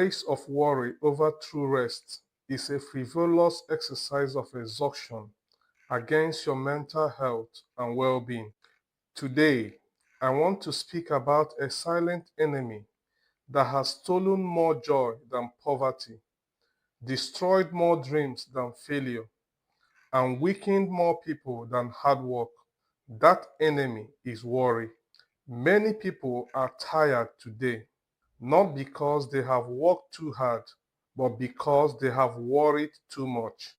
race of worry over true rest is a frivolous exercise of exhaustion against your mental health and well-being. Today, I want to speak about a silent enemy that has stolen more joy than poverty, destroyed more dreams than failure, and weakened more people than hard work. That enemy is worry. Many people are tired today, not because they have worked too hard, but because they have worried too much.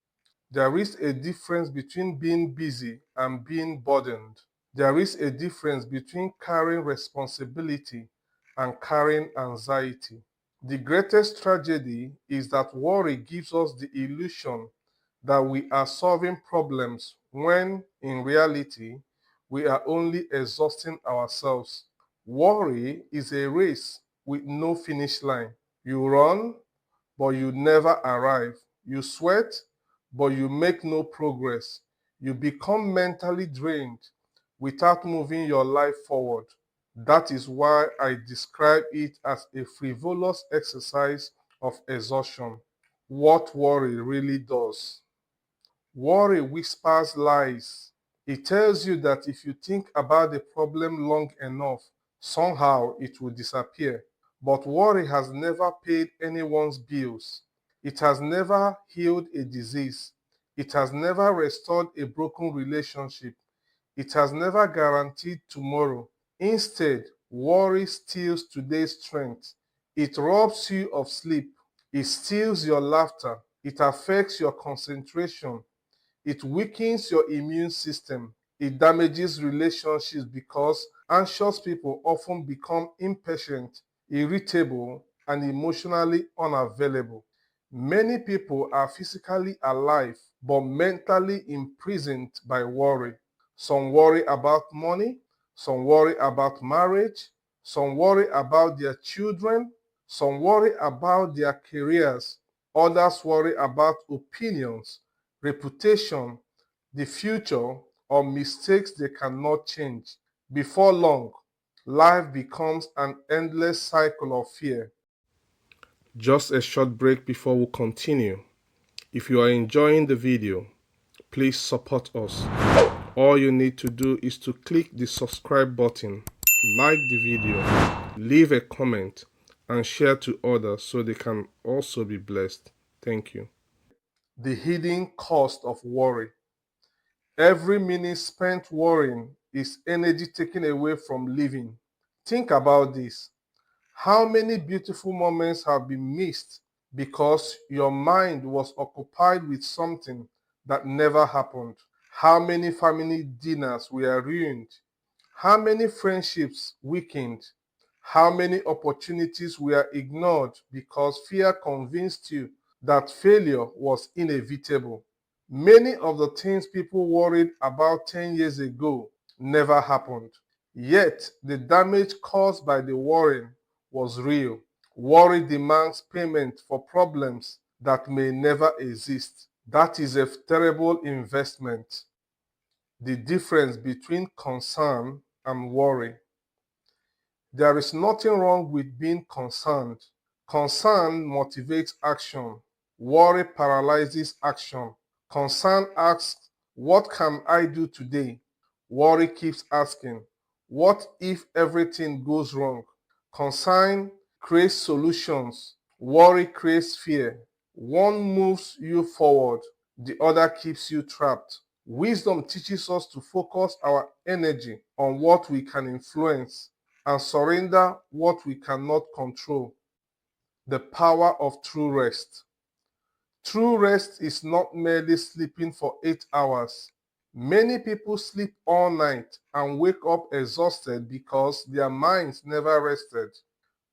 There is a difference between being busy and being burdened. There is a difference between carrying responsibility and carrying anxiety. The greatest tragedy is that worry gives us the illusion that we are solving problems when, in reality, we are only exhausting ourselves. Worry is a race with no finish line. You run, but you never arrive. You sweat, but you make no progress. You become mentally drained without moving your life forward. That is why I describe it as a frivolous exercise of exhaustion. What worry really does. Worry whispers lies. It tells you that if you think about the problem long enough, somehow it will disappear. But worry has never paid anyone's bills. It has never healed a disease. It has never restored a broken relationship. It has never guaranteed tomorrow. Instead, worry steals today's strength. It robs you of sleep. It steals your laughter. It affects your concentration. It weakens your immune system. It damages relationships because anxious people often become impatient, irritable, and emotionally unavailable. Many people are physically alive but mentally imprisoned by worry. Some worry about money, some worry about marriage, some worry about their children, some worry about their careers, others worry about opinions, reputation, the future, or mistakes they cannot change. Before long, life becomes an endless cycle of fear. Just a short break before we continue. If you are enjoying the video, please support us. All you need to do is to click the subscribe button, like the video, leave a comment, and share to others so they can also be blessed. Thank you. The hidden cost of worry. Every minute spent worrying is energy taken away from living. Think about this. How many beautiful moments have been missed because your mind was occupied with something that never happened? How many family dinners were ruined? How many friendships weakened? How many opportunities were ignored because fear convinced you that failure was inevitable? Many of the things people worried about 10 years ago never happened. Yet, the damage caused by the worrying was real. Worry demands payment for problems that may never exist. That is a terrible investment. The difference between concern and worry. There is nothing wrong with being concerned. Concern motivates action. Worry paralyzes action. Concern asks, what can I do today? Worry keeps asking, what if everything goes wrong? Concern creates solutions. Worry creates fear. One moves you forward, the other keeps you trapped. Wisdom teaches us to focus our energy on what we can influence and surrender what we cannot control. The power of true rest. True rest is not merely sleeping for 8 hours. Many people sleep all night and wake up exhausted because their minds never rested.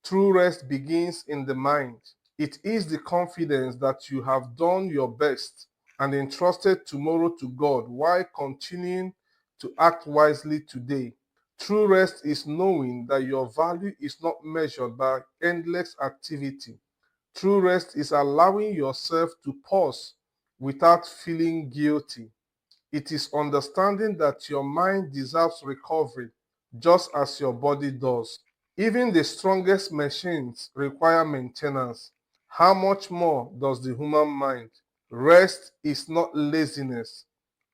True rest begins in the mind. It is the confidence that you have done your best and entrusted tomorrow to God while continuing to act wisely today. True rest is knowing that your value is not measured by endless activity. True rest is allowing yourself to pause without feeling guilty. It is understanding that your mind deserves recovery just as your body does. Even the strongest machines require maintenance. How much more does the human mind? Rest is not laziness.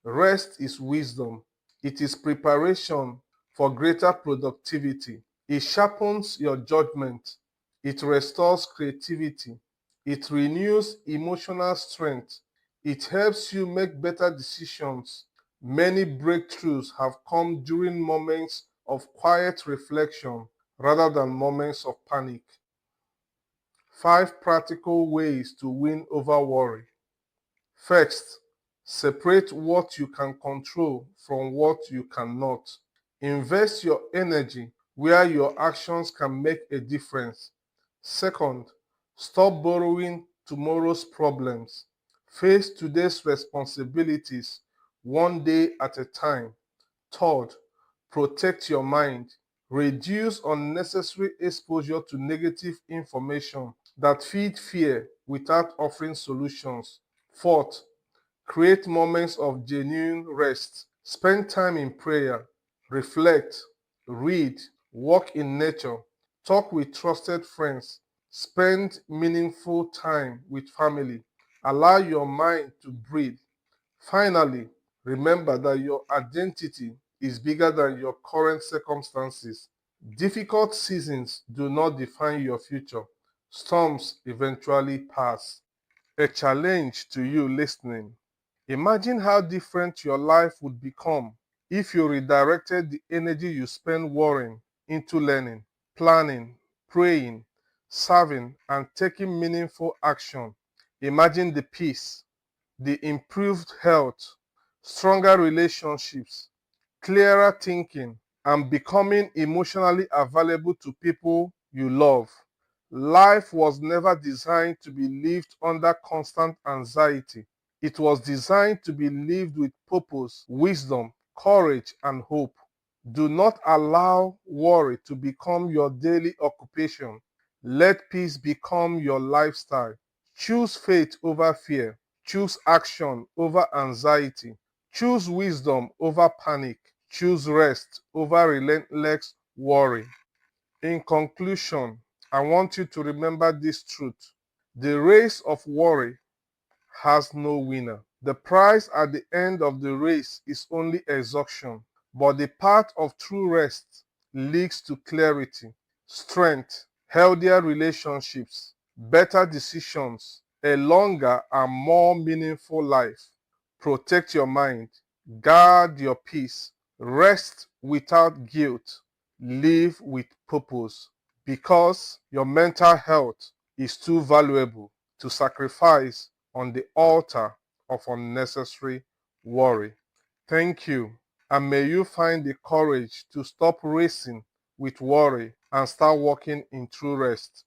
Rest is wisdom. It is preparation for greater productivity. It sharpens your judgment. It restores creativity. It renews emotional strength. It helps you make better decisions. Many breakthroughs have come during moments of quiet reflection rather than moments of panic. 5 practical ways to win over worry. First, separate what you can control from what you cannot. Invest your energy where your actions can make a difference. Second, stop borrowing tomorrow's problems. Face today's responsibilities one day at a time. Third, protect your mind. Reduce unnecessary exposure to negative information that feed fear without offering solutions. Fourth, create moments of genuine rest. Spend time in prayer, reflect, read, walk in nature, talk with trusted friends, spend meaningful time with family. Allow your mind to breathe. Finally, remember that your identity is bigger than your current circumstances. Difficult seasons do not define your future. Storms eventually pass. A challenge to you listening. Imagine how different your life would become if you redirected the energy you spend worrying into learning, planning, praying, serving, and taking meaningful action. Imagine the peace, the improved health, stronger relationships, clearer thinking, and becoming emotionally available to people you love. Life was never designed to be lived under constant anxiety. It was designed to be lived with purpose, wisdom, courage, and hope. Do not allow worry to become your daily occupation. Let peace become your lifestyle. Choose faith over fear. Choose action over anxiety. Choose wisdom over panic. Choose rest over relentless worry. In conclusion, I want you to remember this truth. The race of worry has no winner. The prize at the end of the race is only exhaustion, but the path of true rest leads to clarity, strength, healthier relationships, better decisions, a longer and more meaningful life. Protect your mind, guard your peace, rest without guilt, live with purpose, because your mental health is too valuable to sacrifice on the altar of unnecessary worry. Thank you, and may you find the courage to stop racing with worry and start walking in true rest.